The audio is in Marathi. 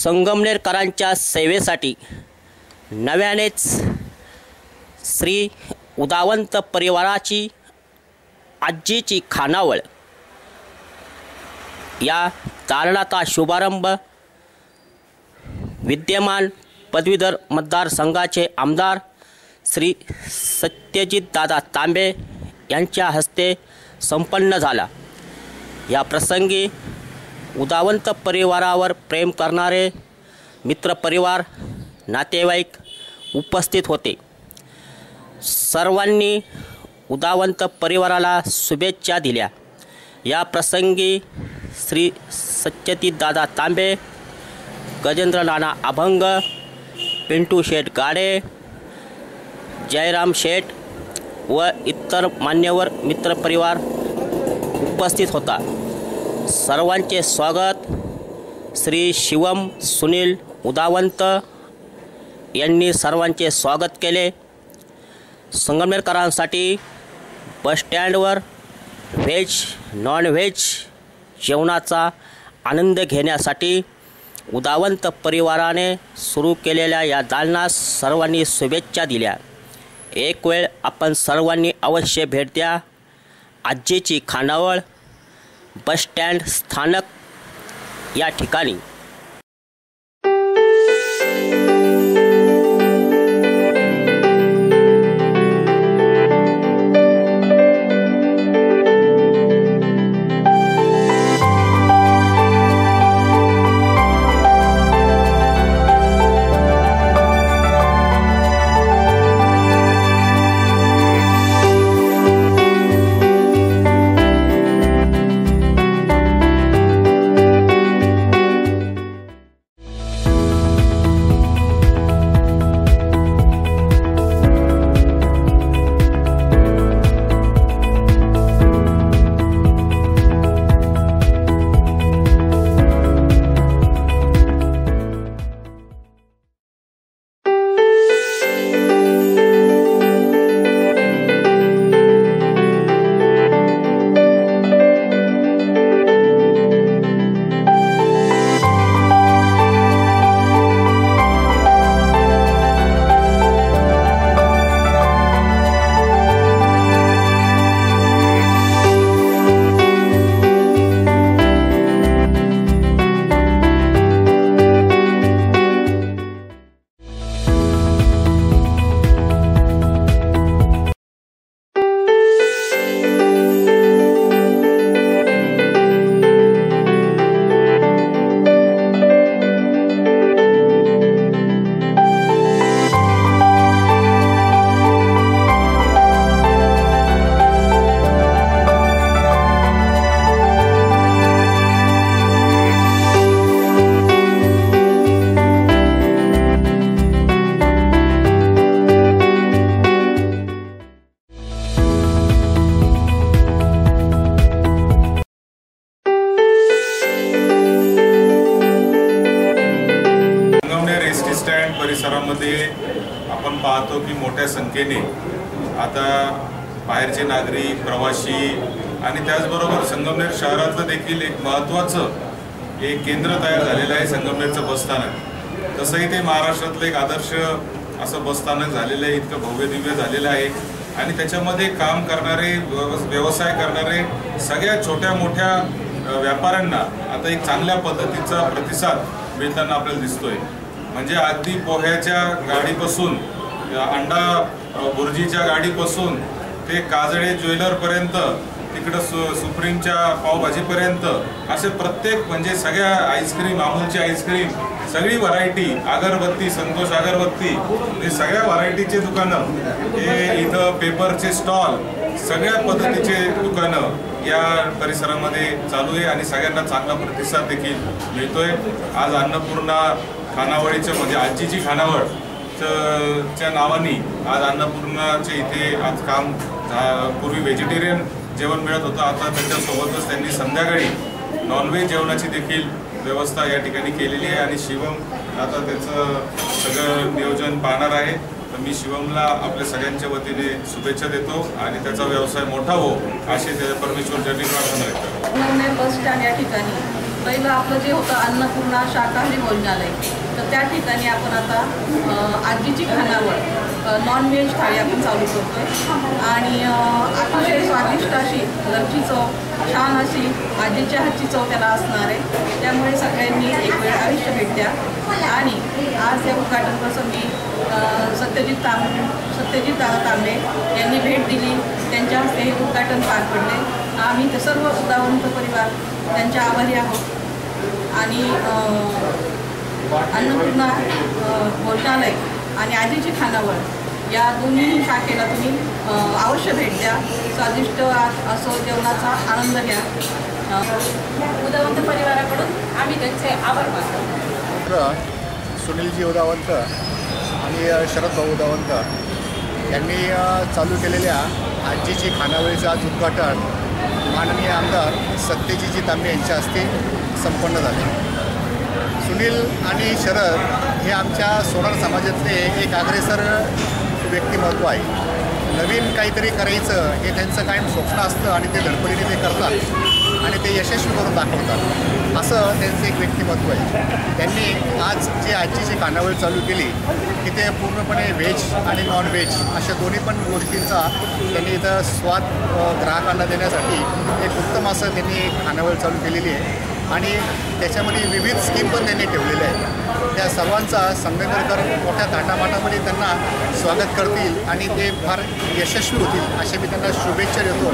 संगमनेरकरांच्या सेवेसाठी नव्यानेच श्री उदावंत परिवाराची आजीची खानावळ या दालनाचा शुभारंभ विद्यमान पदवीधर मतदारसंघाचे आमदार श्री सत्यजितदादा तांबे यांच्या हस्ते संपन्न झाला। या प्रसंगी उदावंत परिवारावर प्रेम करणारे मित्रपरिवार नातेवाईक उपस्थित होते। सर्वांनी उदावंत परिवाराला शुभेच्छा दिल्या। या प्रसंगी श्री सत्यजितदादा तांबे, गजेंद्र नाना अभंग, पिंटू शेठ गाडे, जयराम शेठ व इतर मान्यवर मित्रपरिवार उपस्थित होता। सर्वांचे स्वागत श्री शिवम सुनील उदावंत यांनी सर्वांचे स्वागत केले। संगमनेरकरांसाठी बस स्टँडवर व्हेज नॉन व्हेज जेवणाचा आनंद घेण्यासाठी उदावंत परिवाराने सुरू केलेल्या या दालनास सर्वांनी शुभेच्छा दिल्या। एक वेळ आपण सर्वांनी अवश्य भेट द्या। आजीची खानावळ बस स्टँड स्थानक या ठिकाणी। परिसरामध्ये आपण पाहतो की मोठ्या संख्येने आता बाहेरचे नागरिक, प्रवासी आणि त्याचबरोबर संगमनेर शहरातलं देखील एक महत्त्वाचं एक केंद्र तयार झालेलं आहे संगमनेरचं बसस्थानक। तसंही ते महाराष्ट्रातलं एक आदर्श असं बसस्थानक झालेलं आहे, इतकं भव्य दिव्य झालेलं आहे आणि त्याच्यामध्ये काम करणारे, व्यवसाय करणारे सगळ्या छोट्या मोठ्या व्यापाऱ्यांना आता एक चांगल्या पद्धतीचा प्रतिसाद मिळताना आपल्याला दिसतोय। म्हणजे अगदी पोह्याच्या गाडीपासून, अंडा बुर्जीच्या गाडीपासून ते काजळे ज्वेलरपर्यंत, तिकडं सुप्रीमच्या पावभाजीपर्यंत असे प्रत्येक म्हणजे सगळ्या आईस्क्रीम, अमूलची आईस्क्रीम, सगळी व्हरायटी, अगरबत्ती, संतोष अगरबत्ती, हे सगळ्या व्हरायटीचे दुकानं, हे इथं पेपरचे स्टॉल, सगळ्या पद्धतीचे दुकानं या परिसरामध्ये चालू आहे आणि सगळ्यांना चांगला प्रतिसाद देखील मिळतोय। आज अन्नपूर्णा खानावळीचं म्हणजे आजीची खानावळ च्या नावाने आज अन्नपूर्णाचे इथे आज काम, पूर्वी व्हेजिटेरियन जेवण मिळत होतं, आता त्याच्यासोबतच त्यांनी संध्याकाळी नॉनव्हेज जेवणाची देखील व्यवस्था या ठिकाणी केलेली आहे आणि शिवम आता त्याचं सगळं नियोजन पाहणार आहे। तर मी शिवमला आपल्या सगळ्यांच्या वतीने शुभेच्छा देतो आणि त्याचा व्यवसाय मोठा हो असे परमेश्वर चरणी प्रार्थना करतो। बस स्टँड या ठिकाणी पहिलं आपलं जे होतं अन्नपूर्णा शाकाहारी भोजनालय, तर त्या ठिकाणी आपण आता आजीची खानावळ नॉनव्हेज थाळी आपण चालू करतो आहे आणि अतिशय स्वादिष्ट अशी घरची चव, छान अशी आजीच्या हातची चव त्याला असणार आहे. त्यामुळे सगळ्यांनी एक वेळ अवश्य भेट द्या. आणि आज या उद्घाटन प्रसंगी सत्यजित दादा तांबे यांनी भेट दिली, त्यांच्या हस्ते हे उद्घाटन पार पडले. आम्ही ते सर्व उदावंत परिवार त्यांच्या आभारी आहोत. आणि अन्नपूर्णा भोजनालय आणि आजीची खानावळ या दोन्ही शाखेला तुम्ही अवश्य भेट द्या. स्वादिष्ट असो जेवणाचा आनंद घ्या. उदावंत परिवाराकडून आम्ही त्यांचे आभार मानतो. सुनीलजी उदावंत आणि शरदभाऊ उदावंत यांनी चालू केलेल्या आजीची खानावळीचं आज उद्घाटन माननीय आमदार सत्यजितजी तांबे यांच्या हस्ते संपन्न झाले. सुनील आणि शरद हे आमच्या सोनार समाजातले एक अग्रेसर व्यक्तिमत्व आहे. नवीन काहीतरी करायचं हे त्यांचं कायम स्वप्न असतं आणि ते धडपडीने ते करतात आणि ते यशस्वी करून दाखवतात. असं त्यांचं एक व्यक्तिमत्व आहे. त्यांनी आज जी आजीची खानावळ चालू केली की ते पूर्णपणे व्हेज आणि नॉन व्हेज अशा दोन्ही पण गोष्टींचा त्यांनी इथं स्वाद ग्राहकांना देण्यासाठी एक उत्तम असं त्यांनी खानावळ चालू केलेली आहे आणि त्याच्यामध्ये विविध स्कीम पण त्यांनी ठेवलेल्या आहेत. त्या सर्वांचा संगमेकर मोठ्या थाटामाटामध्ये त्यांना स्वागत करतील आणि ते फार यशस्वी होतील अशा मी त्यांना शुभेच्छा देतो.